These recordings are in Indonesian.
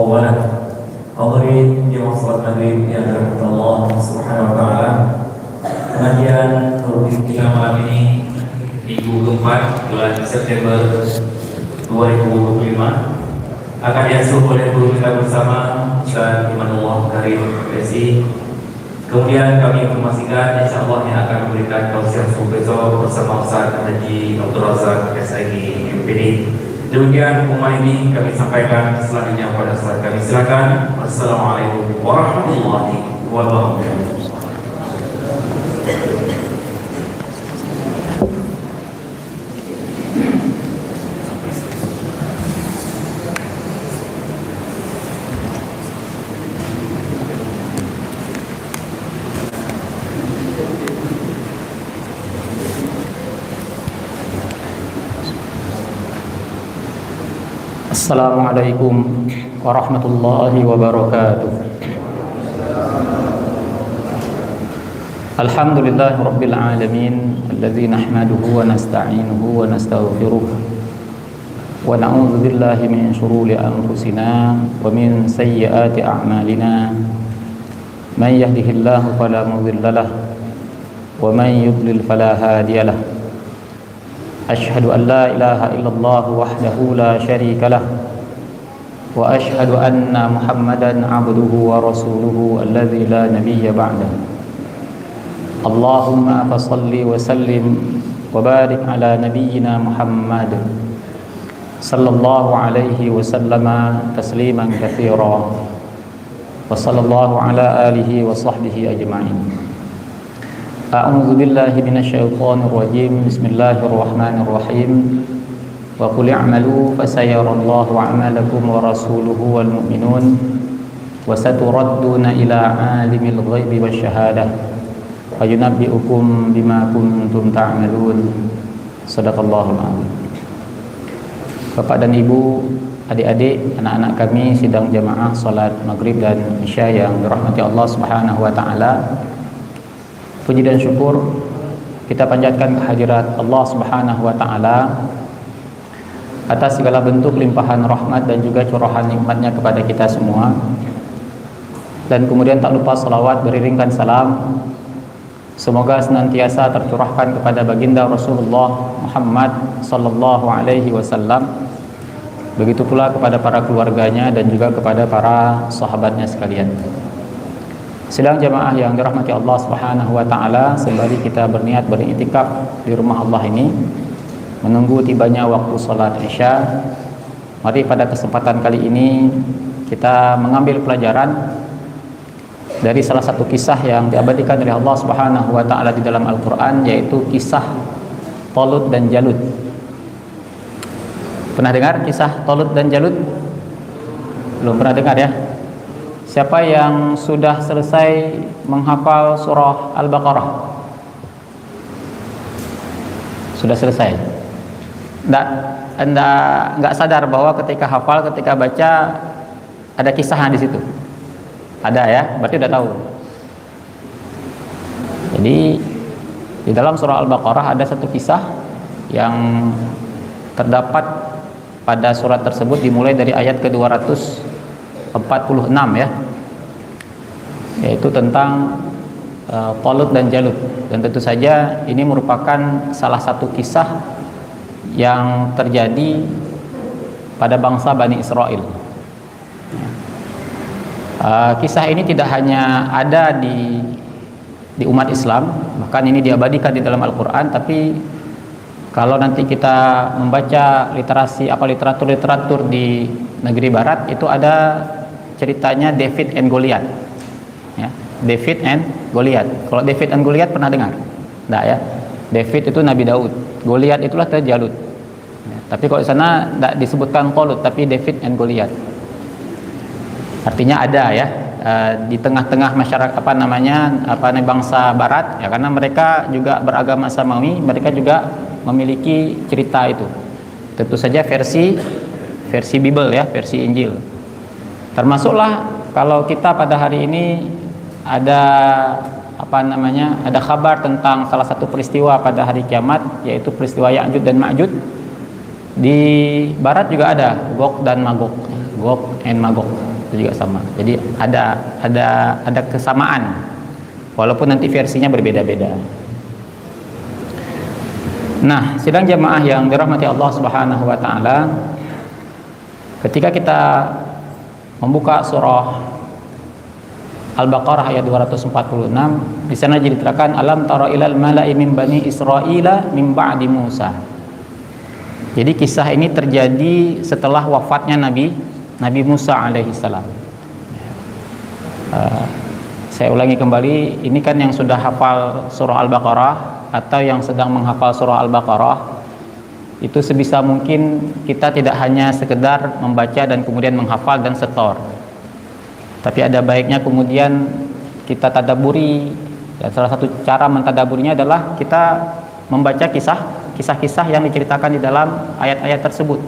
وله. Hadirin di masalah maghrib yang dirahmati Allah Subhanahu wa taala. Pengajian rutin kita malam ini Minggu keempat bulan September 2025 akan diasuh oleh guru kita bersama Ustaz Imanullah Karim Presi. Kemudian kami informasikan insyaallah yang akan memberikan tausiah besok bersama Ustaz Haji Abdul Razak SIG MPD. Demikian pengumuman ini kami sampaikan selanjutnya pada salat kami. Silakan. Assalamualaikum warahmatullahi wabarakatuh. Assalamualaikum warahmatullahi wabarakatuh. Alhamdulillahi rabbil alamin alladzi nahmaduhu wa nasta'inuhu wa nastaghfiruh wa na'udzu billahi min shururi anfusina wa min sayyiati a'malina. Man yahdihillahu fala mudilla lahu wa man yudlil fala hadiya lahu. أشهد أن لا إله إلا الله وحده لا شريك له وأشهد أن محمدا عبده ورسوله الذي لا نبي بعده. اللهم فصل وسلم وبارك على نبينا محمد صلى الله عليه وسلم تسليما كثيرا وصلى الله على آله وصحبه أجمعين. A'udzu billahi minasyaitonir rajim. Bismillahirrahmanirrahim. Wa qul i'malu fasayarallahu 'amalakum wa rasuluhu wal mu'minun wa saturadduna ila 'alimil ghaibi wasyahadah wa yunabbi'ukum bima kuntum ta'malun. Shadaqallahul 'azim. Bapak dan Ibu, adik-adik, anak-anak kami sidang jamaah salat maghrib dan isya yang dirahmati Allah Subhanahu wa taala. Puji dan syukur kita panjatkan kehadirat Allah Subhanahu wa taala atas segala bentuk limpahan rahmat dan juga curahan nikmatnya kepada kita semua. Dan kemudian tak lupa salawat beriringkan salam semoga senantiasa tercurahkan kepada baginda Rasulullah Muhammad sallallahu alaihi wasallam, begitu pula kepada para keluarganya dan juga kepada para sahabatnya sekalian. Sidang jamaah yang dirahmati Allah Subhanahu wa taala, sembari kita berniat beriktikaf di rumah Allah ini menunggu tibanya waktu salat Isya, mari pada kesempatan kali ini kita mengambil pelajaran dari salah satu kisah yang diabadikan oleh Allah Subhanahu wa taala di dalam Al-Qur'an, yaitu kisah Talut dan Jalut. Pernah dengar kisah Talut dan Jalut? Belum pernah dengar ya? Siapa yang sudah selesai menghafal surah Al-Baqarah? Sudah selesai? Enggak sadar bahwa ketika hafal, ketika baca ada kisahnya di situ? Ada ya? Berarti udah tahu. Jadi di dalam surah Al-Baqarah ada satu kisah yang terdapat pada surat tersebut dimulai dari ayat ke-246 ya, yaitu tentang Talut dan Jalut. Dan tentu saja ini merupakan salah satu kisah yang terjadi pada bangsa Bani Israel. Kisah ini tidak hanya ada di umat Islam, bahkan ini diabadikan di dalam Al-Quran. Tapi kalau nanti kita membaca literatur di negeri barat, itu ada ceritanya David and Goliath ya, David and Goliath. Kalau David and Goliath pernah dengar? Enggak ya. David itu Nabi Daud, Goliath itulah Jalut ya. Tapi kalau di sana tidak disebutkan Talut, tapi David and Goliath. Artinya ada ya, di tengah-tengah masyarakat bangsa barat ya, karena mereka juga beragama Samawi, mereka juga memiliki cerita itu. Tentu saja versi Bible ya, versi Injil. Termasuklah kalau kita pada hari ini ada ada kabar tentang salah satu peristiwa pada hari kiamat, yaitu peristiwa Ya'juj dan Ma'juj. Di barat juga ada Gog dan Magog, Gog and Magog. itu juga sama. Jadi ada kesamaan walaupun nanti versinya berbeda-beda. Nah, sidang jamaah yang dirahmati Allah Subhanahu wa taala, ketika kita membuka surah Al-Baqarah ayat 246, di sana diterangkan alam tara ilal mala'i min bani Israila min ba'di Musa. Jadi kisah ini terjadi setelah wafatnya Nabi Musa alaihi salam. Saya ulangi kembali, ini kan yang sudah hafal surah Al-Baqarah atau yang sedang menghafal surah Al-Baqarah, itu sebisa mungkin kita tidak hanya sekedar membaca dan kemudian menghafal dan setor, tapi ada baiknya kemudian kita tadabburi. Dan salah satu cara mentadaburinya adalah kita membaca kisah-kisah yang diceritakan di dalam ayat-ayat tersebut.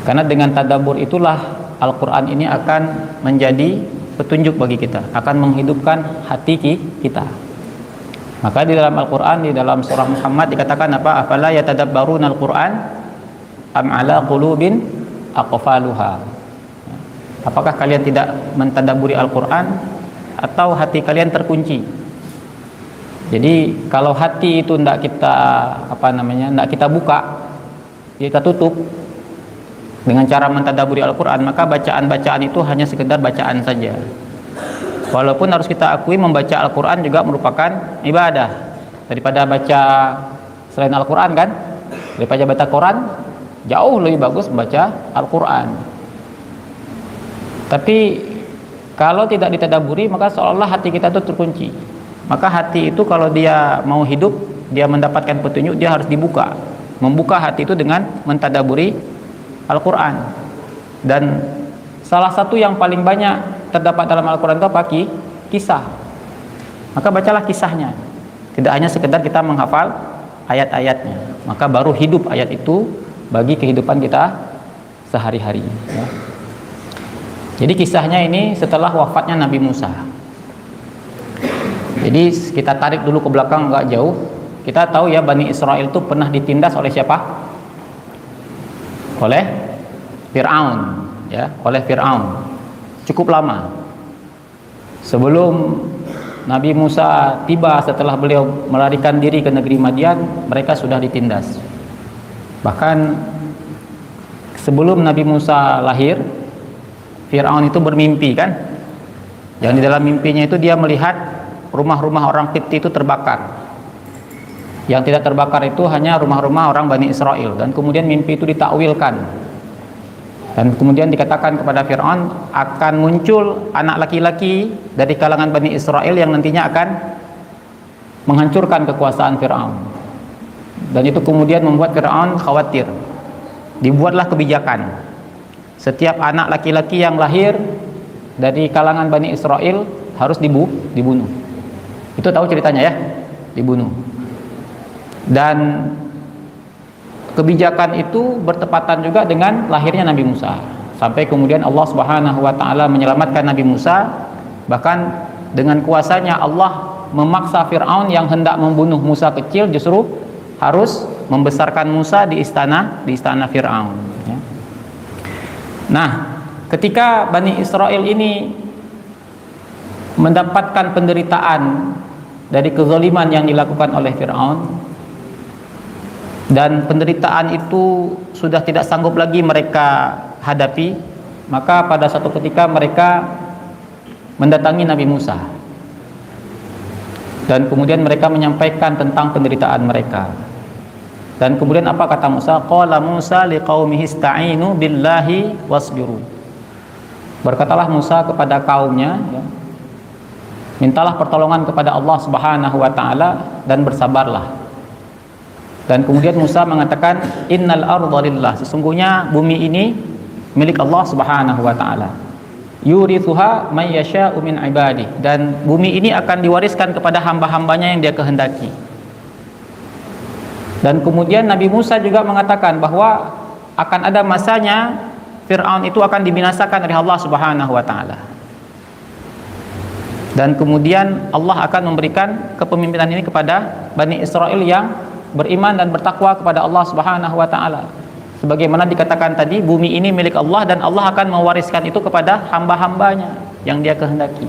Karena dengan tadabbur itulah Al-Quran ini akan menjadi petunjuk bagi kita, akan menghidupkan hati kita. Maka di dalam Al-Quran, di dalam surah Muhammad dikatakan apa? Afala yatadabbaruna al-Quran am ala qulubin aqfaluha. Apakah kalian tidak mentadabburi Al-Quran atau hati kalian terkunci? Jadi kalau hati itu tidak kita buka, kita tutup dengan cara mentadabburi Al-Quran, maka bacaan-bacaan itu hanya sekedar bacaan saja. Walaupun harus kita akui membaca Al-Quran juga merupakan ibadah. Daripada baca selain Al-Quran kan, daripada baca Quran, jauh lebih bagus membaca Al-Quran. Tapi kalau tidak ditadaburi, maka seolah-olah hati kita itu terkunci. Maka hati itu kalau dia mau hidup, dia mendapatkan petunjuk, dia harus dibuka. Membuka hati itu dengan mentadaburi Al-Quran. Dan salah satu yang paling banyak terdapat dalam Al-Quran itu apa? Kisah. Maka bacalah kisahnya, tidak hanya sekedar kita menghafal ayat-ayatnya. Maka baru hidup ayat itu bagi kehidupan kita sehari-hari ya. Jadi kisahnya ini setelah wafatnya Nabi Musa. Jadi kita tarik dulu ke belakang agak jauh. Kita tahu ya, Bani Israel itu pernah ditindas oleh siapa? Oleh Fir'aun ya, oleh Fir'aun. Cukup lama sebelum Nabi Musa tiba, setelah beliau melarikan diri ke negeri Madian, mereka sudah ditindas. Bahkan sebelum Nabi Musa lahir, Fir'aun itu bermimpi kan, yang di dalam mimpinya itu dia melihat rumah-rumah orang Qibti itu terbakar. Yang tidak terbakar itu hanya rumah-rumah orang Bani Israel. Dan kemudian mimpi itu ditakwilkan. Dan kemudian dikatakan kepada Fir'aun akan muncul anak laki-laki dari kalangan Bani Israel yang nantinya akan menghancurkan kekuasaan Fir'aun. Dan itu kemudian membuat Fir'aun khawatir. Dibuatlah kebijakan, setiap anak laki-laki yang lahir dari kalangan Bani Israel harus dibunuh. Itu tahu ceritanya ya, dibunuh. Dan kebijakan itu bertepatan juga dengan lahirnya Nabi Musa. Sampai kemudian Allah Subhanahu wa taala menyelamatkan Nabi Musa. Bahkan dengan kuasanya Allah memaksa Fir'aun yang hendak membunuh Musa kecil justru harus membesarkan Musa di istana Fir'aun ya. Nah, ketika Bani Israel ini mendapatkan penderitaan dari kezaliman yang dilakukan oleh Fir'aun, dan penderitaan itu sudah tidak sanggup lagi mereka hadapi, maka pada satu ketika mereka mendatangi Nabi Musa. Dan kemudian mereka menyampaikan tentang penderitaan mereka. Dan kemudian apa kata Musa? Qala Musa liqaumihi ista'inu billahi wasbiru. Berkatalah Musa kepada kaumnya ya, mintalah pertolongan kepada Allah Subhanahu wa taala dan bersabarlah. Dan kemudian Musa mengatakan innal arda lillah, sesungguhnya bumi ini milik Allah Subhanahu wa taala. Yurithuha may yasha'u min ibadi, dan bumi ini akan diwariskan kepada hamba-hambanya yang dia kehendaki. Dan kemudian Nabi Musa juga mengatakan bahwa akan ada masanya Fir'aun itu akan dibinasakan oleh Allah Subhanahu wa taala. Dan kemudian Allah akan memberikan kepemimpinan ini kepada Bani Israel yang beriman dan bertakwa kepada Allah Subhanahu wa taala. Sebagaimana dikatakan tadi, bumi ini milik Allah dan Allah akan mewariskan itu kepada hamba-hambanya yang Dia kehendaki.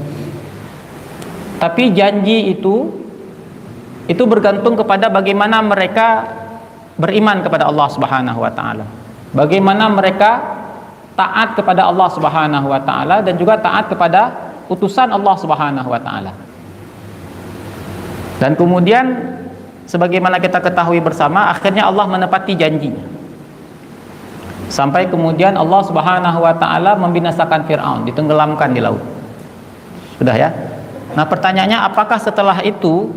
Tapi janji itu bergantung kepada bagaimana mereka beriman kepada Allah Subhanahu wa taala. Bagaimana mereka taat kepada Allah Subhanahu wa taala dan juga taat kepada utusan Allah Subhanahu wa taala. Dan kemudian sebagaimana kita ketahui bersama, akhirnya Allah menepati janjinya. Sampai kemudian Allah Subhanahu wa taala membinasakan Firaun, ditenggelamkan di laut. Sudah ya? Nah, pertanyaannya, apakah setelah itu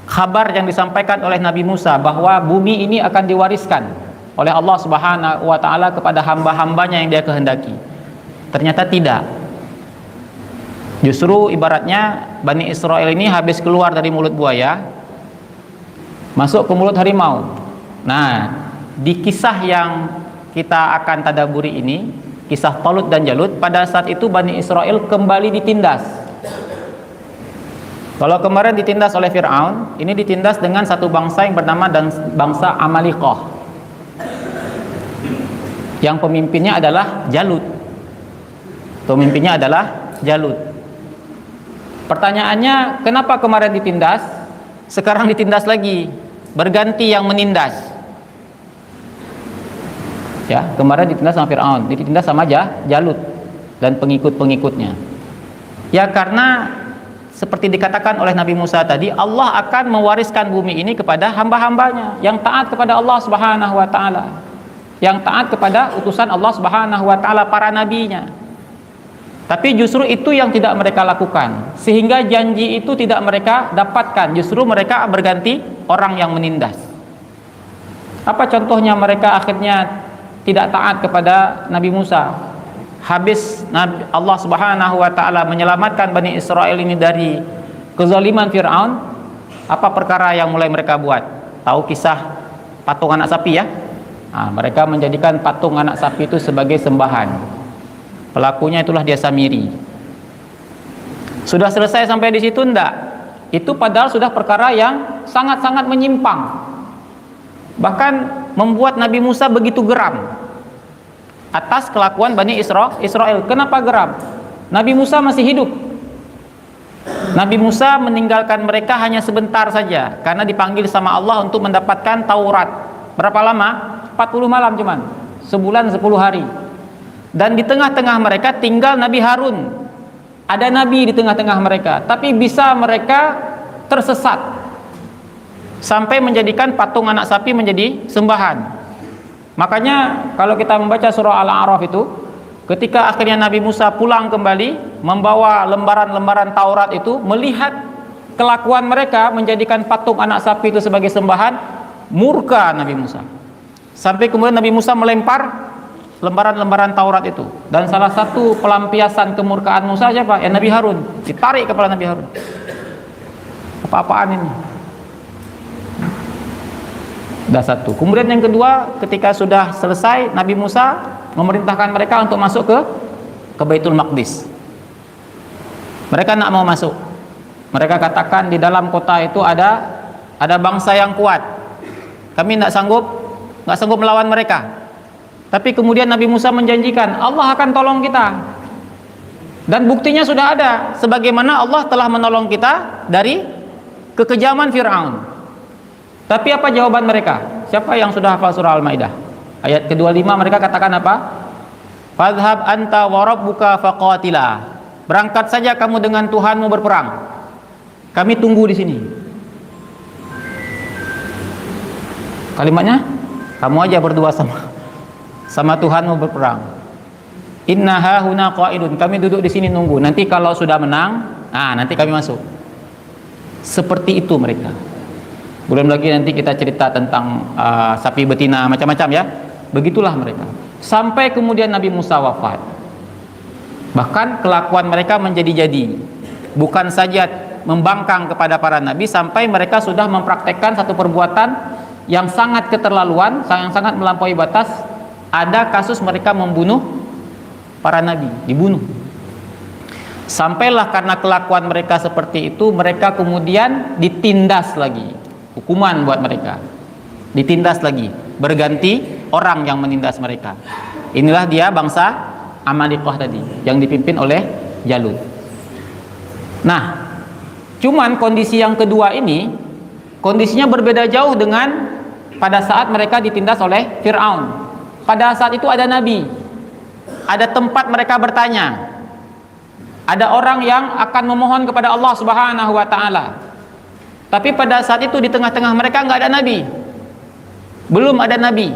kabar yang disampaikan oleh Nabi Musa bahwa bumi ini akan diwariskan oleh Allah Subhanahu wa taala kepada hamba-hambanya yang Dia kehendaki? Ternyata tidak. Justru ibaratnya Bani Israel ini habis keluar dari mulut buaya masuk ke mulut harimau. Nah, di kisah yang kita akan tadaburi ini, kisah Talut dan Jalut, pada saat itu Bani Israel kembali ditindas. Kalau kemarin ditindas oleh Fir'aun, ini ditindas dengan satu bangsa yang bernama bangsa Amalikah, yang pemimpinnya adalah Jalut. Pemimpinnya adalah Jalut. Pertanyaannya, kenapa kemarin ditindas, sekarang ditindas lagi, berganti yang menindas? Ya, kemarin ditindas sama Fir'aun, ditindas sama Jalut dan pengikut-pengikutnya. Ya, karena seperti dikatakan oleh Nabi Musa tadi, Allah akan mewariskan bumi ini kepada hamba-hambanya yang taat kepada Allah Subhanahu wa taala, yang taat kepada utusan Allah Subhanahu wa taala, para nabinya. Tapi justru itu yang tidak mereka lakukan, sehingga janji itu tidak mereka dapatkan. Justru mereka berganti orang yang menindas. Apa contohnya? Mereka akhirnya tidak taat kepada Nabi Musa. Habis Allah Subhanahu wa taala menyelamatkan Bani Israel ini dari kezaliman Fir'aun, apa perkara yang mulai mereka buat? Tahu kisah patung anak sapi ya? Nah, mereka menjadikan patung anak sapi itu sebagai sembahan. Pelakunya itulah dia Samiri. Sudah selesai sampai di situ? Enggak. Itu padahal sudah perkara yang sangat-sangat menyimpang. Bahkan membuat Nabi Musa begitu geram atas kelakuan Bani Israel. Kenapa geram? Nabi Musa masih hidup. Nabi Musa meninggalkan mereka hanya sebentar saja karena dipanggil sama Allah untuk mendapatkan Taurat. Berapa lama? 40 malam cuman. Sebulan 10 hari. Dan di tengah-tengah mereka tinggal Nabi Harun. Ada nabi di tengah-tengah mereka, tapi bisa mereka tersesat sampai menjadikan patung anak sapi menjadi sembahan. Makanya kalau kita membaca surah Al-A'raf itu, ketika akhirnya Nabi Musa pulang kembali membawa lembaran-lembaran Taurat itu, melihat kelakuan mereka menjadikan patung anak sapi itu sebagai sembahan, murka Nabi Musa. Sampai kemudian Nabi Musa melempar lembaran-lembaran Taurat itu. Dan salah satu pelampiasan kemurkaan Musa siapa? Ya, Nabi Harun. Ditarik kepala Nabi Harun. Apa-apaan ini? Dah satu. Kemudian yang kedua, ketika sudah selesai, Nabi Musa memerintahkan mereka untuk masuk ke Baitul Maqdis. Mereka nak mau masuk. Mereka katakan di dalam kota itu ada bangsa yang kuat. Kami nggak sanggup melawan mereka. Tapi kemudian Nabi Musa menjanjikan Allah akan tolong kita. Dan buktinya sudah ada, sebagaimana Allah telah menolong kita dari kekejaman Fir'aun. Tapi apa jawaban mereka? Siapa yang sudah hafal surah Al-Maidah? Ayat ke-25 mereka katakan apa? Fadhhab anta wa rabbuka faqatila. Berangkat saja kamu dengan Tuhanmu berperang. Kami tunggu di sini. Kalimatnya, kamu aja berdua sama Tuhanmu berperang. Innaha huna qaidun. Kami duduk di sini nunggu. Nanti kalau sudah menang, nanti kami masuk. Seperti itu mereka. Belum lagi nanti kita cerita tentang sapi betina macam-macam ya. Begitulah mereka. Sampai kemudian Nabi Musa wafat. Bahkan kelakuan mereka menjadi-jadi. Bukan saja membangkang kepada para nabi, sampai mereka sudah mempraktekkan satu perbuatan yang sangat keterlaluan, yang sangat melampaui batas. Ada kasus mereka membunuh para nabi, dibunuh. Sampailah karena kelakuan mereka seperti itu, mereka kemudian ditindas lagi. Hukuman buat mereka, ditindas lagi, berganti orang yang menindas mereka. Inilah dia bangsa Amalikah tadi yang dipimpin oleh Jalut. Nah, cuman kondisi yang kedua ini kondisinya berbeda jauh dengan pada saat mereka ditindas oleh Fir'aun. Pada saat itu ada nabi, ada tempat mereka bertanya, ada orang yang akan memohon kepada Allah Subhanahu wa Ta'ala. Tapi pada saat itu di tengah-tengah mereka nggak ada nabi, belum ada nabi,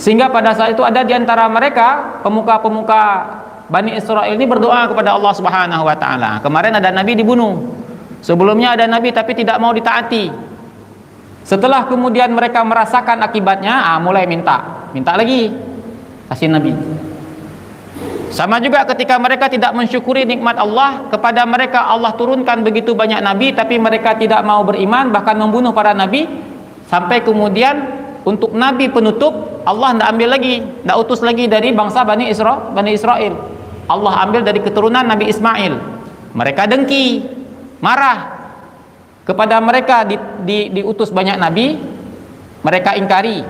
sehingga pada saat itu ada di antara mereka pemuka-pemuka Bani Israel ini berdoa kepada Allah Subhanahu wa Ta'ala. Kemarin ada nabi dibunuh, sebelumnya ada nabi tapi tidak mau ditaati. Setelah kemudian mereka merasakan akibatnya, mulai minta lagi, kasih nabi. Sama juga ketika mereka tidak mensyukuri nikmat Allah, kepada mereka Allah turunkan begitu banyak nabi, tapi mereka tidak mau beriman, bahkan membunuh para nabi. Sampai kemudian untuk nabi penutup, Allah tidak ambil lagi, tidak utus lagi dari bangsa Bani Israel. Allah ambil dari keturunan Nabi Ismail. Mereka dengki, marah. Kepada mereka diutus banyak nabi, mereka ingkari,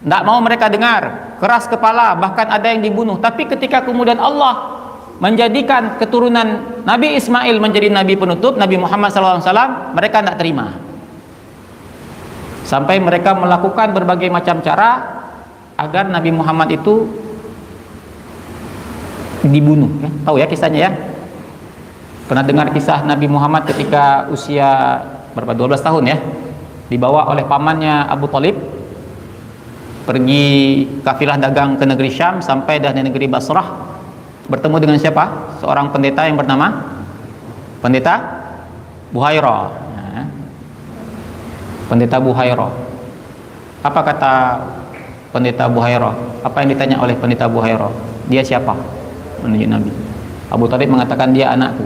tidak mau mereka dengar, keras kepala, bahkan ada yang dibunuh. Tapi ketika kemudian Allah menjadikan keturunan Nabi Ismail menjadi nabi penutup, Nabi Muhammad SAW, mereka tidak terima. Sampai mereka melakukan berbagai macam cara agar Nabi Muhammad itu dibunuh. Tahu ya kisahnya ya? Pernah dengar kisah Nabi Muhammad ketika usia berapa, 12 tahun ya, dibawa oleh pamannya Abu Talib pergi kafilah dagang ke negeri Syam, sampai dah di negeri Basrah, bertemu dengan siapa? Seorang pendeta yang bernama Pendeta Buhairah. Pendeta Buhairah. Apa kata Pendeta Buhairah? Apa yang ditanya oleh Pendeta Buhairah? Dia siapa? Menunjuk Nabi. Abu Talib mengatakan, dia anakku.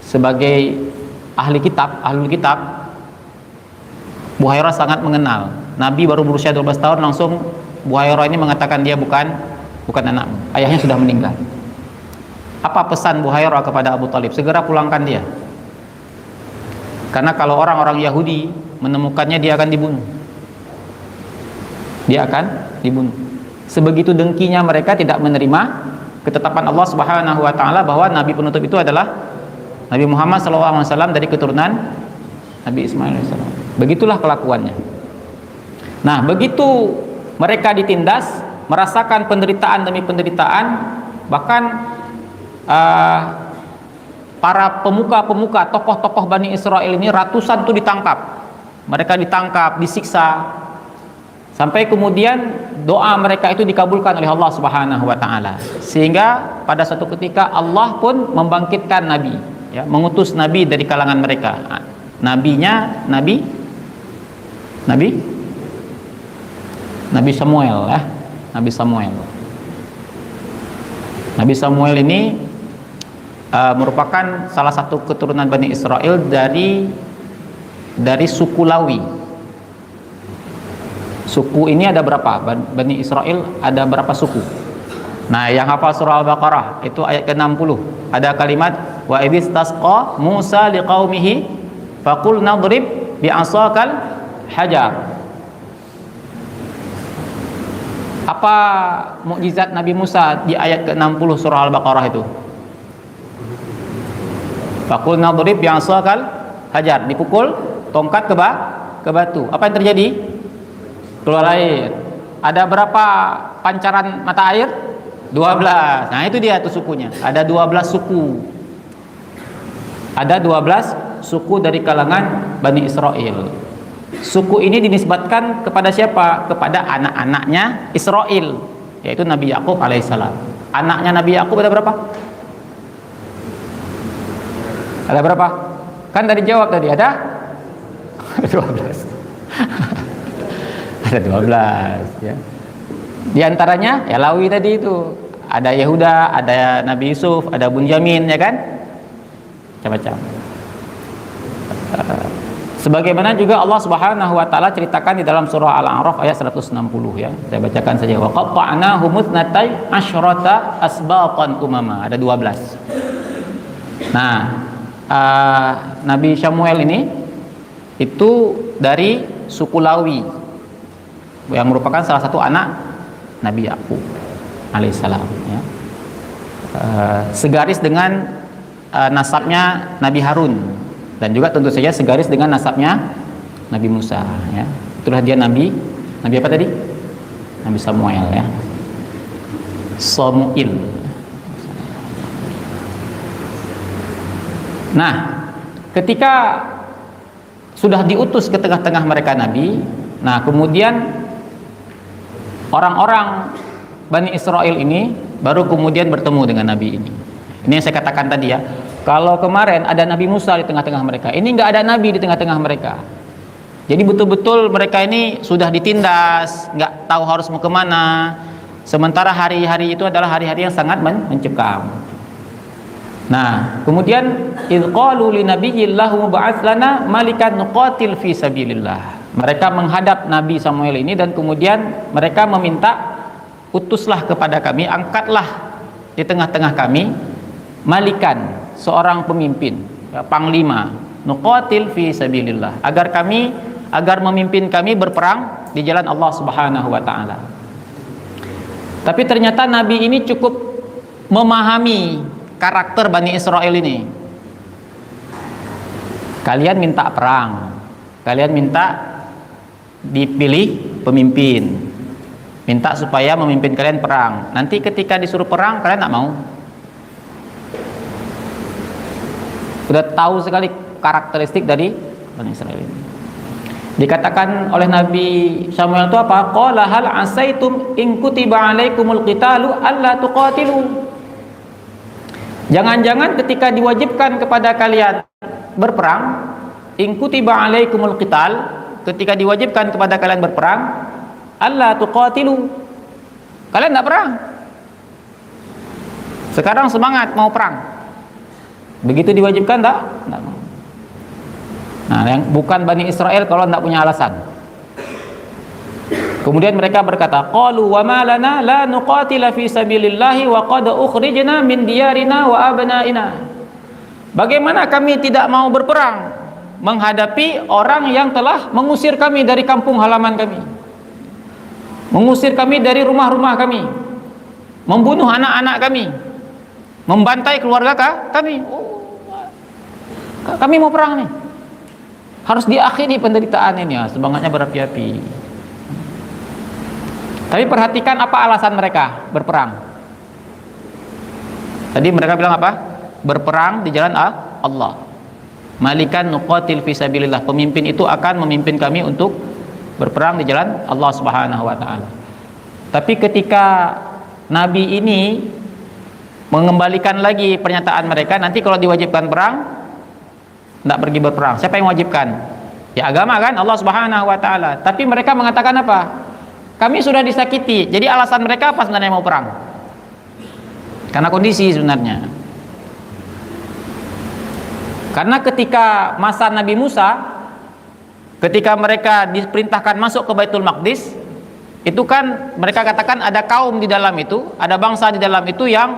Sebagai ahlul kitab, Buhairah sangat mengenal Nabi. Baru berusia 12 tahun langsung Buhairah ini mengatakan dia bukan anakmu, ayahnya sudah meninggal. Apa pesan Buhairah kepada Abu Talib? Segera pulangkan dia, karena kalau orang-orang Yahudi menemukannya dia akan dibunuh. Sebegitu dengkinya mereka tidak menerima ketetapan Allah Subhanahu wa Ta'ala bahwa nabi penutup itu adalah Nabi Muhammad SAW dari keturunan Nabi Ismail SAW. Begitulah kelakuannya. Nah, begitu mereka ditindas, merasakan penderitaan demi penderitaan, bahkan para pemuka-pemuka, tokoh-tokoh Bani Israel ini ratusan itu ditangkap. Mereka ditangkap, disiksa, sampai kemudian doa mereka itu dikabulkan oleh Allah Subhanahu wa Ta'ala. Sehingga pada suatu ketika Allah pun membangkitkan nabi, ya, mengutus nabi dari kalangan mereka. Nabinya Nabi Samuel, ya. Nabi Samuel ini merupakan salah satu keturunan Bani Israel dari suku Lawi. Suku ini ada berapa? Bani Israel ada berapa suku? Nah, yang hafal surah Al-Baqarah itu ayat ke-60, ada kalimat wa idz tasqa Musa liqaumihi faqul nadrib bi'asakal hajar. Apa mukjizat Nabi Musa di ayat ke-60 surah Al-Baqarah itu? Faqul nadrib bi'asakal hajar, dipukul tongkat ke batu. Apa yang terjadi? Keluar air. Ada berapa pancaran mata air? 12. Nah, itu dia tuh sukunya. Ada 12 suku. Ada 12 suku dari kalangan Bani Israel. Suku ini dinisbatkan kepada siapa? Kepada anak-anaknya Israel, yaitu Nabi Yakub alaihissalam. Anaknya Nabi Yakub ada berapa? Ada berapa? Kan tadi jawab tadi ada 12. Ada 12 ya. Di antaranya ya Lawi tadi itu. Ada Yehuda, ada Nabi Yusuf, ada Bunyamin, ya kan? Macam-macam. Sebagaimana juga Allah Subhanahu wa Ta'ala ceritakan di dalam surah Al-A'raf ayat 160 ya. Saya bacakan saja. Wa qatta'nahum itsnatai asyrata asbaqan umama. Ada 12. Nah, Nabi Samuel ini itu dari suku Lawi. yang merupakan salah satu anak Nabi Yakub alaihissalam, ya. Segaris dengan nasabnya Nabi Harun, dan juga tentu saja segaris dengan nasabnya Nabi Musa, ya. Itulah dia Nabi apa tadi? Nabi Samuel, ya. Samuel. Nah, ketika sudah diutus ke tengah-tengah mereka Nabi, nah kemudian orang-orang Bani Israel ini baru kemudian bertemu dengan Nabi ini. Ini yang saya katakan tadi, ya. Kalau kemarin ada Nabi Musa di tengah-tengah mereka, ini nggak ada Nabi di tengah-tengah mereka. Jadi betul-betul mereka ini sudah ditindas, nggak tahu harus mau kemana. Sementara hari-hari itu adalah hari-hari yang sangat mencekam. Nah, kemudian idz qalu li nabiyillahu ba'ats lana malikan nuqatil fi sabilillah. Mereka menghadap Nabi Samuel ini dan kemudian mereka meminta, utuslah kepada kami, angkatlah di tengah-tengah kami malikan, seorang pemimpin, ya, panglima, nuqatil fi sabilillah, agar memimpin kami berperang di jalan Allah Subhanahu wa taala. Tapi ternyata Nabi ini cukup memahami karakter Bani Israel ini. Kalian minta perang, kalian minta dipilih pemimpin, minta supaya memimpin kalian perang. Nanti ketika disuruh perang kalian tak mau. Sudah tahu sekali karakteristik dari Bani Israel ini. Dikatakan oleh Nabi Samuel itu apa? Qala hal asaitum in kutiba alaikumul qitalu alla tuqatilu. Jangan-jangan ketika diwajibkan kepada kalian berperang, in kutiba alaikumul qital, ketika diwajibkan kepada kalian berperang, alla tuqatilu, kalian tidak perang. Sekarang semangat mau perang, begitu diwajibkan tidak mau. Nah, yang bukan Bani Israel kalau tidak punya alasan. Kemudian mereka berkata, qalu wa ma lana la nuqatila fi sabilillahi wa qad ukhrijna min diyarina wa abnaina. Bagaimana kami tidak mau berperang menghadapi orang yang telah mengusir kami dari kampung halaman kami, mengusir kami dari rumah-rumah kami, membunuh anak-anak kami, membantai keluarga kami. Kami mau perang nih, harus diakhiri penderitaan ini, ya, semangatnya berapi-api. Tapi perhatikan apa alasan mereka berperang. Tadi mereka bilang apa? Berperang di jalan Allah. Malikan nuqatil fi sabilillah. Pemimpin itu akan memimpin kami untuk berperang di jalan Allah Subhanahu wa taala. Tapi ketika Nabi ini mengembalikan lagi pernyataan mereka, nanti kalau diwajibkan perang tidak pergi berperang. Siapa yang wajibkan? Ya agama kan, Allah Subhanahu wa taala. Tapi mereka mengatakan apa? Kami sudah disakiti. Jadi alasan mereka apa sebenarnya mau perang? Karena kondisi sebenarnya. Karena ketika masa Nabi Musa, ketika mereka diperintahkan masuk ke Baitul Maqdis, itu kan mereka katakan ada kaum di dalam itu, ada bangsa di dalam itu yang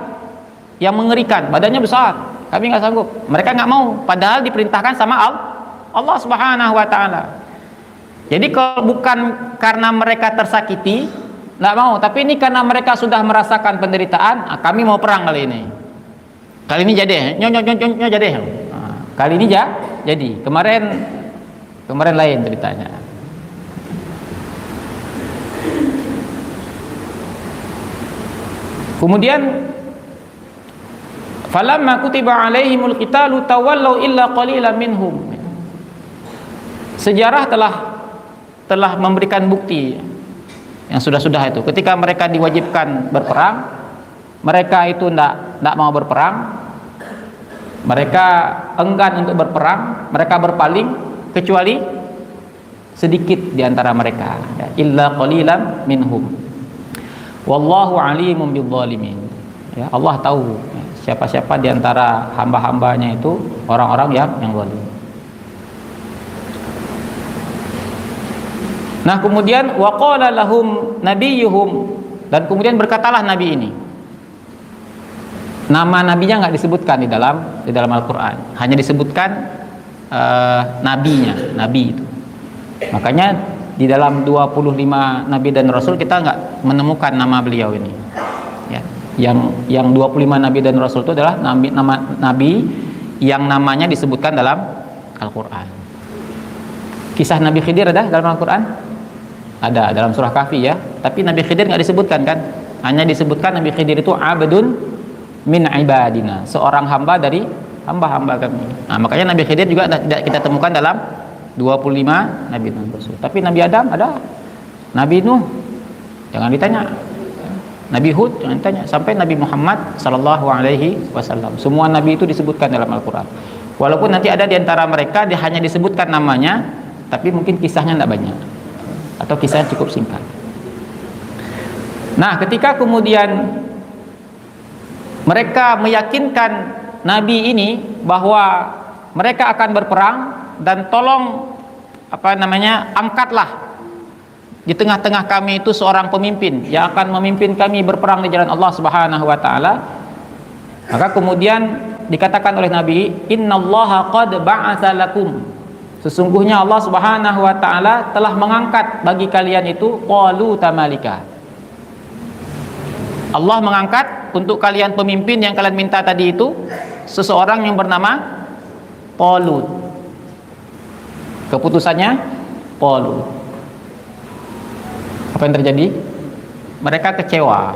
mengerikan, badannya besar. Kami nggak sanggup. Mereka nggak mau, padahal diperintahkan sama Allah Subhanahu wa taala. Jadi kalau bukan karena mereka tersakiti, nggak mau, tapi ini karena mereka sudah merasakan penderitaan, kami mau perang kali ini. Kali ini jadi, jadi. Kali ini jadi. Kemarin lain ceritanya. Kemudian falamma kutiba alaihimul qitalu tawallau illa qalilan minhum. Sejarah telah memberikan bukti yang sudah-sudah itu. Ketika mereka diwajibkan berperang, mereka itu tidak mau berperang, mereka enggan untuk berperang, mereka berpaling, kecuali sedikit di antara mereka, illa qalilan minhum. Wallahu alimun bidzalimin. Ya, Allah tahu siapa-siapa di antara hamba-hambanya itu orang-orang yang zalim. Nah, kemudian waqala lahum nabiyuhum, dan kemudian berkatalah nabi ini. Nama nabinya nggak disebutkan di dalam Al-Qur'an, hanya disebutkan nabinya, nabi itu. Makanya di dalam 25 nabi dan rasul kita nggak menemukan nama beliau ini. Ya. Yang 25 nabi dan rasul itu adalah nabi yang namanya disebutkan dalam Al-Qur'an. Kisah Nabi Khidir ada dalam Al-Qur'an? Ada dalam surah Kahfi ya. Tapi Nabi Khidir nggak disebutkan kan? Hanya disebutkan Nabi Khidir itu abdun min ibadina, seorang hamba dari hamba-hamba kami. Nah, makanya Nabi Khidir juga tidak kita temukan dalam 25 nabi dan rasul. Tapi Nabi Adam ada, Nabi Nuh jangan ditanya, Nabi Hud jangan ditanya, sampai Nabi Muhammad sallallahu alaihi wasallam. Semua nabi itu disebutkan dalam Al-Qur'an. Walaupun nanti ada di antara mereka dia hanya disebutkan namanya, tapi mungkin kisahnya tidak banyak atau kisahnya cukup singkat. Nah, ketika kemudian mereka meyakinkan nabi ini bahwa mereka akan berperang dan tolong angkatlah di tengah-tengah kami itu seorang pemimpin yang akan memimpin kami berperang di jalan Allah Subhanahu wa taala. Maka kemudian dikatakan oleh Nabi, innallaha qad ba'atsa lakum, sesungguhnya Allah Subhanahu wa taala telah mengangkat bagi kalian itu Taluta malika. Allah mengangkat untuk kalian pemimpin yang kalian minta tadi itu seseorang yang bernama Talut. Keputusannya Talut. Apa yang terjadi? Mereka kecewa.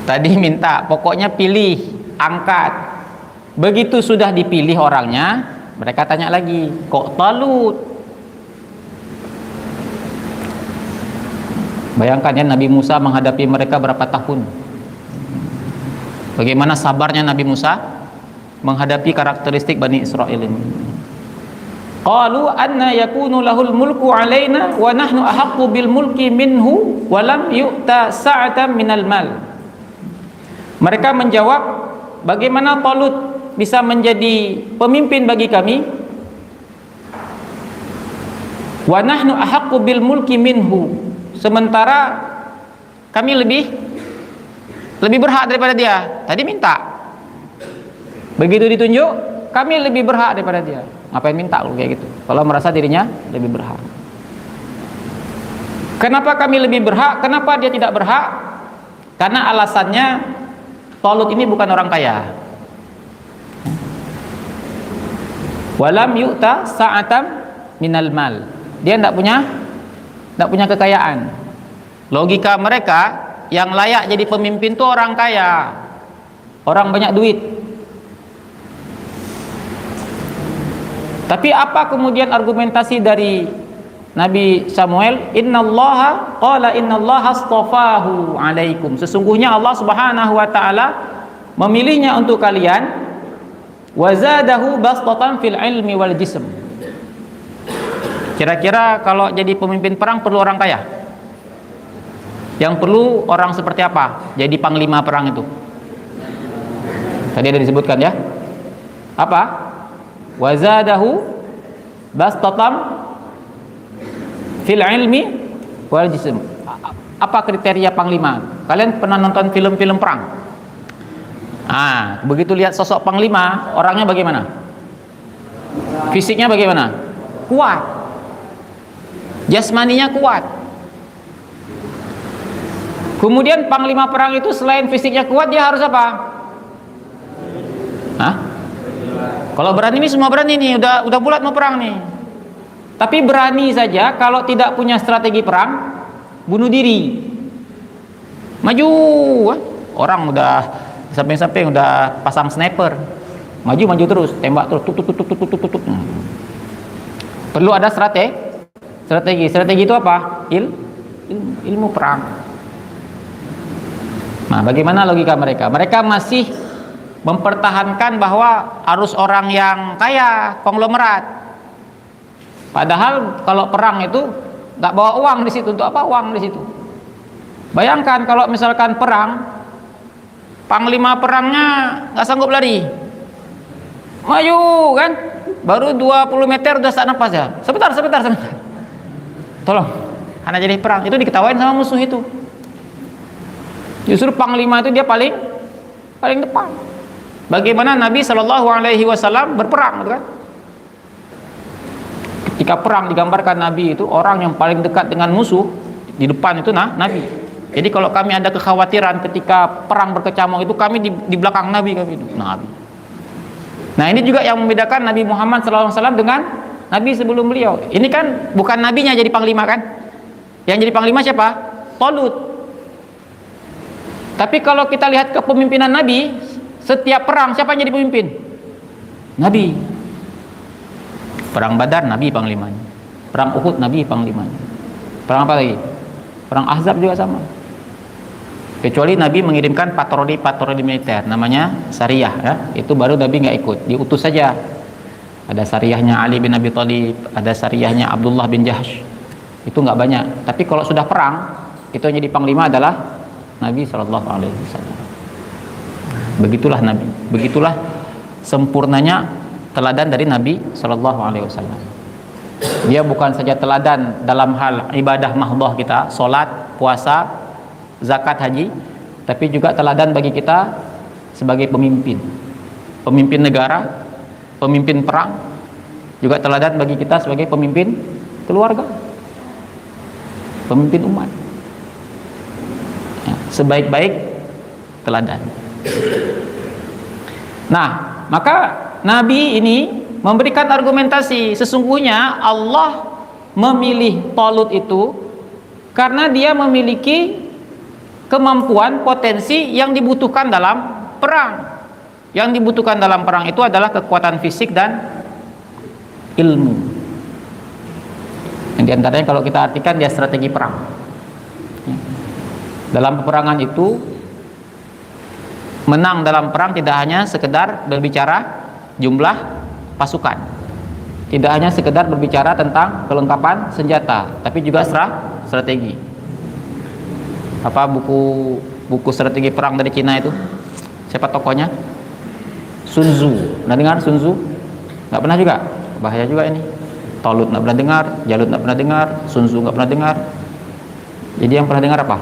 Tadi minta, pokoknya pilih, angkat. Begitu sudah dipilih orangnya, mereka tanya lagi, kok Talut? Bayangkan ya, Nabi Musa menghadapi mereka berapa tahun. Bagaimana sabarnya Nabi Musa menghadapi karakteristik Bani Israel ini. Qalu anna yakunu lahul mulku alaina wa nahnu ahaqqu bil mulki minhu wa lam yu'ta sa'atan minal mal. Mereka menjawab, bagaimana Talut bisa menjadi pemimpin bagi kami? Wa nahnu ahaqqu bil mulki minhu, sementara kami lebih berhak daripada dia. Tadi minta, begitu ditunjuk kami lebih berhak daripada dia. Ngapain minta kalau kayak gitu? Kalau merasa dirinya lebih berhak. Kenapa kami lebih berhak? Kenapa dia tidak berhak? Karena alasannya Talut ini bukan orang kaya. Walam yu'ta sa'atam minal mal. Dia tidak punya kekayaan. Logika mereka, yang layak jadi pemimpin itu orang kaya, orang banyak duit. Tapi apa kemudian argumentasi dari Nabi Samuel? Innallaha qala innallaha astafahu alaikum, sesungguhnya Allah Subhanahu wa taala memilihnya untuk kalian, wa zadahu bastatan fil ilmi wal jism. Kira-kira kalau jadi pemimpin perang perlu orang kaya? Yang perlu orang seperti apa jadi panglima perang itu? Tadi ada disebutkan ya. Apa? Wazadahu bastatam fil ilmi wal jism. Apa kriteria panglima? Kalian pernah nonton film-film perang? Begitu lihat sosok panglima, orangnya bagaimana? Fisiknya bagaimana? Kuat. Jasmaninya kuat. Kemudian panglima perang itu selain fisiknya kuat, dia harus apa? Kalau berani ini semua berani nih, udah bulat mau perang nih. Tapi berani saja kalau tidak punya strategi perang, bunuh diri. Maju, orang udah samping-samping udah pasang sniper. Maju terus, tembak terus, tut. Perlu ada strategi. Strategi itu apa? Ilmu perang. Nah, bagaimana logika mereka? Mereka masih mempertahankan bahwa harus orang yang kaya, konglomerat. Padahal kalau perang itu nggak bawa uang di situ. Untuk apa uang di situ? Bayangkan kalau misalkan perang, panglima perangnya nggak sanggup lari, maju kan, baru 20 meter udah sesak nafas ya. Sebentar. Tolong, anak jadi perang itu diketawain sama musuh itu. Justru panglima itu dia paling depan. Bagaimana Nabi Shallallahu Alaihi Wasallam berperang, gitu kan? Ketika perang digambarkan Nabi itu orang yang paling dekat dengan musuh, di depan itu Nabi. Jadi kalau kami ada kekhawatiran ketika perang berkecamuk itu, kami di belakang Nabi, Nabi. Nah, ini juga yang membedakan Nabi Muhammad SAW dengan Nabi sebelum beliau. Ini kan bukan nabinya jadi panglima kan? Yang jadi panglima siapa? Talut. Tapi kalau kita lihat kepemimpinan Nabi, setiap perang siapa yang jadi pemimpin? Nabi. Perang Badar Nabi panglimanya. Perang Uhud Nabi panglimanya. Perang apa lagi? Perang Ahzab juga sama. Kecuali Nabi mengirimkan patroli militer, namanya Sariyah ya. Itu baru Nabi nggak ikut, diutus saja. Ada Sariyahnya Ali bin Abi Thalib, ada Sariyahnya Abdullah bin Jahsh. Itu nggak banyak. Tapi kalau sudah perang, itu yang jadi panglima adalah Nabi Shallallahu Alaihi Wasallam. Begitulah Nabi, begitulah sempurnanya teladan dari Nabi Shallallahu Alaihi Wasallam. Dia bukan saja teladan dalam hal ibadah mahdhah kita, solat, puasa, zakat, haji, tapi juga teladan bagi kita sebagai pemimpin negara, pemimpin perang, juga teladan bagi kita sebagai pemimpin keluarga, pemimpin umat ya, sebaik-baik teladan. Nah, maka Nabi ini memberikan argumentasi, sesungguhnya Allah memilih Talut itu karena dia memiliki kemampuan, potensi yang dibutuhkan dalam perang. Yang dibutuhkan dalam perang itu adalah kekuatan fisik dan ilmu. Yang diantaranya kalau kita artikan dia strategi perang. Dalam peperangan itu, menang dalam perang tidak hanya sekedar berbicara jumlah pasukan, tidak hanya sekedar berbicara tentang kelengkapan senjata, tapi juga strategi. Apa buku strategi perang dari Cina itu? Siapa tokohnya? Sun Tzu. Pernah dengar Sun Tzu? Nggak pernah juga? Bahaya juga ini. Talut nggak pernah dengar, Jalut nggak pernah dengar, Sun Tzu nggak pernah dengar. Jadi yang pernah dengar apa?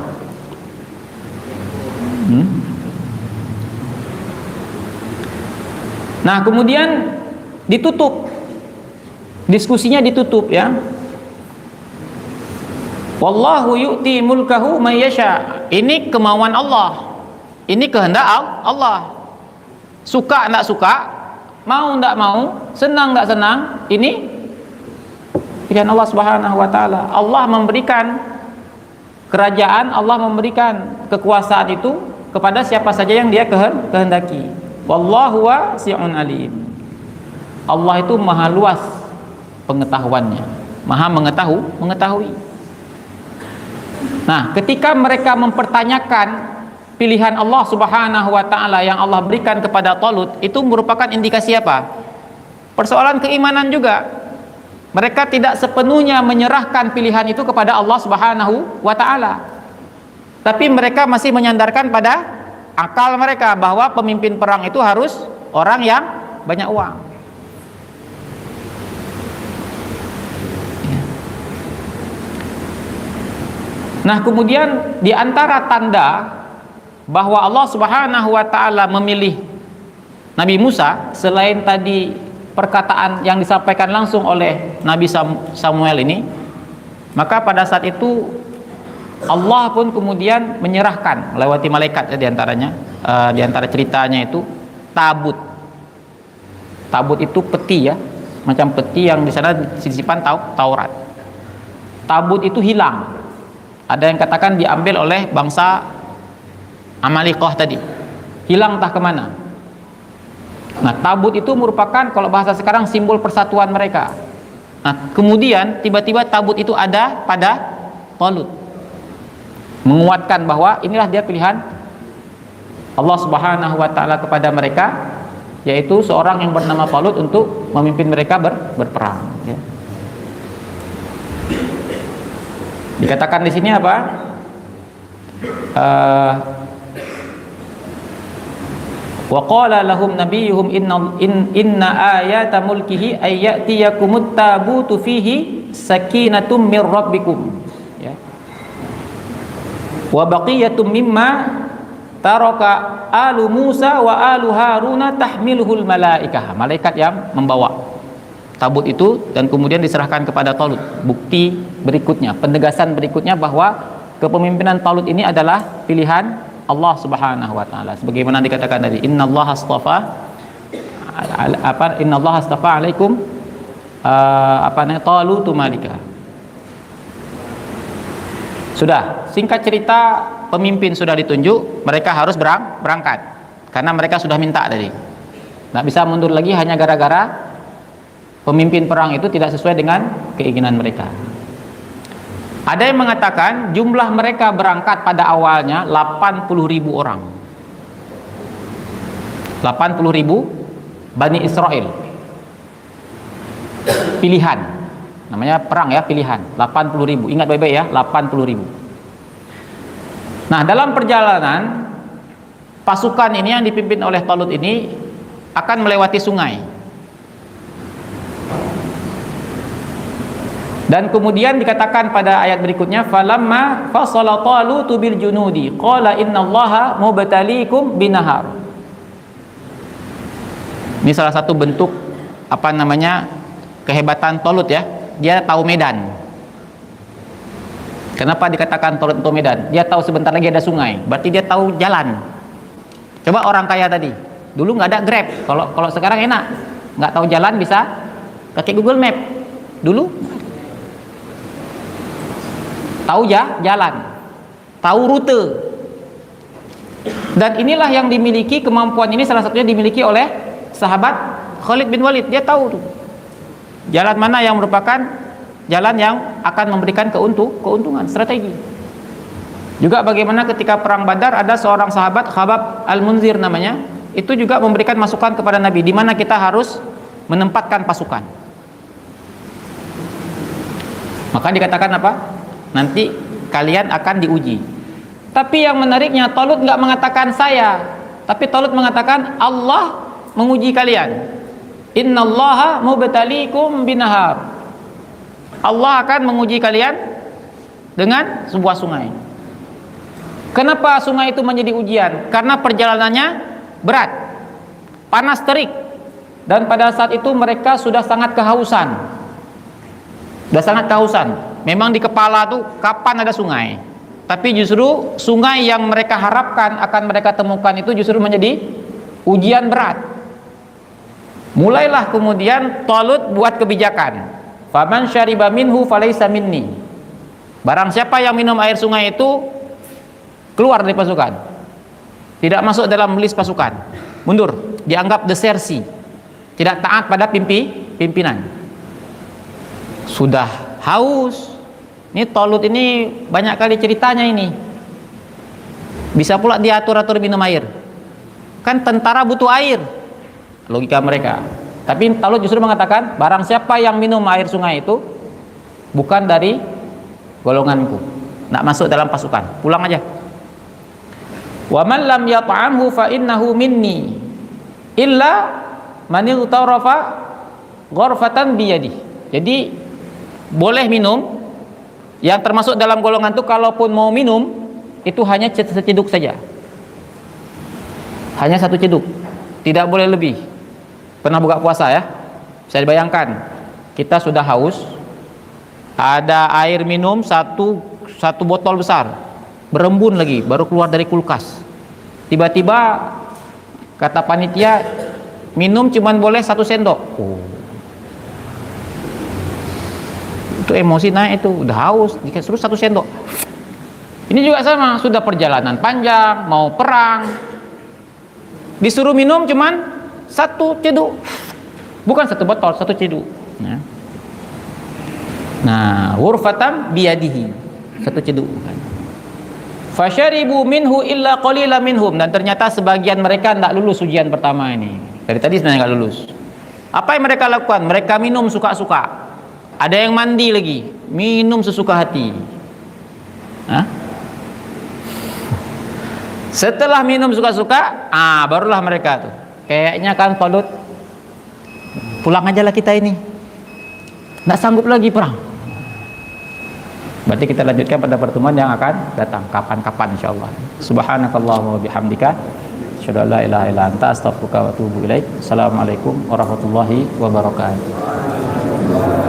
Nah, kemudian ditutup. Diskusinya ditutup ya. Wallahu yu'ti mulkahu may yasha. Ini kemauan Allah. Ini kehendak Allah. Suka enggak suka, mau enggak mau, senang enggak senang, ini pilihan Allah Subhanahu wa taala. Allah memberikan kerajaan, Allah memberikan kekuasaan itu kepada siapa saja yang dia kehendaki. Wallahu wasi'un alim. Allah itu maha luas pengetahuannya, maha mengetahui. Nah, ketika mereka mempertanyakan pilihan Allah Subhanahu wa taala yang Allah berikan kepada Talut, itu merupakan indikasi apa? Persoalan keimanan juga. Mereka tidak sepenuhnya menyerahkan pilihan itu kepada Allah Subhanahu wa taala. Tapi mereka masih menyandarkan pada akal mereka bahwa pemimpin perang itu harus orang yang banyak uang. Nah, kemudian di antara tanda bahwa Allah Subhanahu wa taala memilih Nabi Musa, selain tadi perkataan yang disampaikan langsung oleh Nabi Samuel ini, maka pada saat itu Allah pun kemudian menyerahkan melewati malaikat ya, di antara ceritanya itu tabut. Tabut itu peti ya, macam peti yang di sana sisipan Taurat. Tabut itu hilang. Ada yang katakan diambil oleh bangsa Amalikah tadi, hilang entah kemana. Nah, tabut itu merupakan kalau bahasa sekarang simbol persatuan mereka. Nah, kemudian tiba-tiba tabut itu ada pada Talut, menguatkan bahwa inilah dia pilihan Allah Subhanahu wa taala kepada mereka, yaitu seorang yang bernama Talut untuk memimpin mereka berperang ya. Dikatakan di sini apa? Wa qala lahum nabiyuhum inna ayata mulkihi ay ya'tiyakumut tabutu fihi sakinatum mir rabbikum ya. Wa baqiyatum mimma taraka alu Musa wa alu Haruna tahmiluhul malaikah. Malaikat yang membawa. tabut itu dan kemudian diserahkan kepada Talut. Bukti berikutnya, penegasan berikutnya bahwa kepemimpinan Talut ini adalah pilihan Allah Subhanahu wa taala. Sebagaimana dikatakan tadi, innallaha astafa alaikum Talut malika. Sudah, singkat cerita, pemimpin sudah ditunjuk, mereka harus berangkat karena mereka sudah minta tadi. Nggak bisa mundur lagi hanya gara-gara pemimpin perang itu tidak sesuai dengan keinginan mereka. Ada yang mengatakan jumlah mereka berangkat pada awalnya 80.000 orang. 80.000 Bani Israel. Pilihan. Namanya perang ya, pilihan. 80.000. Ingat baik-baik ya, 80.000. Nah, dalam perjalanan pasukan ini yang dipimpin oleh Talut ini akan melewati sungai. Dan kemudian dikatakan pada ayat berikutnya, falamma fasala Talutu bil junudi qala innallaha mubtaliikum binahar. Ini salah satu bentuk kehebatan Talut ya. Dia tahu medan. Kenapa dikatakan Talut itu medan? Dia tahu sebentar lagi ada sungai, berarti dia tahu jalan. Coba orang kaya tadi, dulu nggak ada Grab. Kalau sekarang enak, nggak tahu jalan bisa pakai Google Map. Dulu tahu jalan, tahu rute. Dan inilah yang dimiliki, kemampuan ini salah satunya dimiliki oleh sahabat Khalid bin Walid. Dia tahu tuh jalan mana yang merupakan jalan yang akan memberikan keuntungan, strategi. Juga bagaimana ketika perang Badar ada seorang sahabat Khabab Al-Munzir namanya, itu juga memberikan masukan kepada Nabi di mana kita harus menempatkan pasukan. Maka dikatakan apa? Nanti kalian akan diuji. Tapi yang menariknya, Talut nggak mengatakan saya, tapi Talut mengatakan Allah menguji kalian. Innallaha mubtaliikum binahar. Allah akan menguji kalian dengan sebuah sungai. Kenapa sungai itu menjadi ujian? Karena perjalanannya berat, panas terik, dan pada saat itu mereka sudah sangat kehausan. Memang di kepala tuh kapan ada sungai, tapi justru sungai yang mereka harapkan akan mereka temukan itu justru menjadi ujian berat. Mulailah kemudian Talut buat kebijakan. Faman syariba minhu falaysa minni. Barang siapa yang minum air sungai itu keluar dari pasukan. Tidak masuk dalam list pasukan. Mundur, dianggap desersi. Tidak taat pada pimpinan. Sudah haus. Ini Talut ini banyak kali ceritanya ini. Bisa pula diatur-atur minum air. Kan tentara butuh air. Logika mereka. Tapi Talut justru mengatakan barang siapa yang minum air sungai itu bukan dari golonganku, nggak masuk dalam pasukan, pulang aja. Wa man lam yat'amhu fa innahu minni illa man ightarafa ghurfatan biyadi. Jadi boleh minum, yang termasuk dalam golongan itu kalaupun mau minum itu hanya seceduk saja, hanya satu ceduk, tidak boleh lebih. Pernah buka puasa ya, bisa dibayangkan kita sudah haus, ada air minum satu botol besar, berembun lagi, baru keluar dari kulkas. Tiba-tiba kata panitia minum cuman boleh 1 sendok. Itu emosi naik, itu udah haus, disuruh 1 sendok. Ini juga sama, sudah perjalanan panjang, mau perang, disuruh minum cuman 1 ceduk, bukan 1 botol, 1 ceduk. Nah, ghurfatan biyadihi, 1 ceduk. Fasyaribu minhu illa qalila minhum, dan ternyata sebagian mereka tidak lulus ujian pertama ini. Dari tadi sebenarnya nggak lulus. Apa yang mereka lakukan? Mereka minum suka-suka. Ada yang mandi lagi, minum sesuka hati. Setelah minum suka-suka, barulah mereka tuh. Kayaknya kan Talut, pulang aja lah kita ini, nggak sanggup lagi perang. Berarti kita lanjutkan pada pertemuan yang akan datang, kapan-kapan insyaallah. Subhanakallahumma wa bihamdika, asyhadu an la ilaha illa anta, astaghfiruka wa atubu ilaik. Assalamualaikum warahmatullahi wabarakatuh. Waalaikumsalam.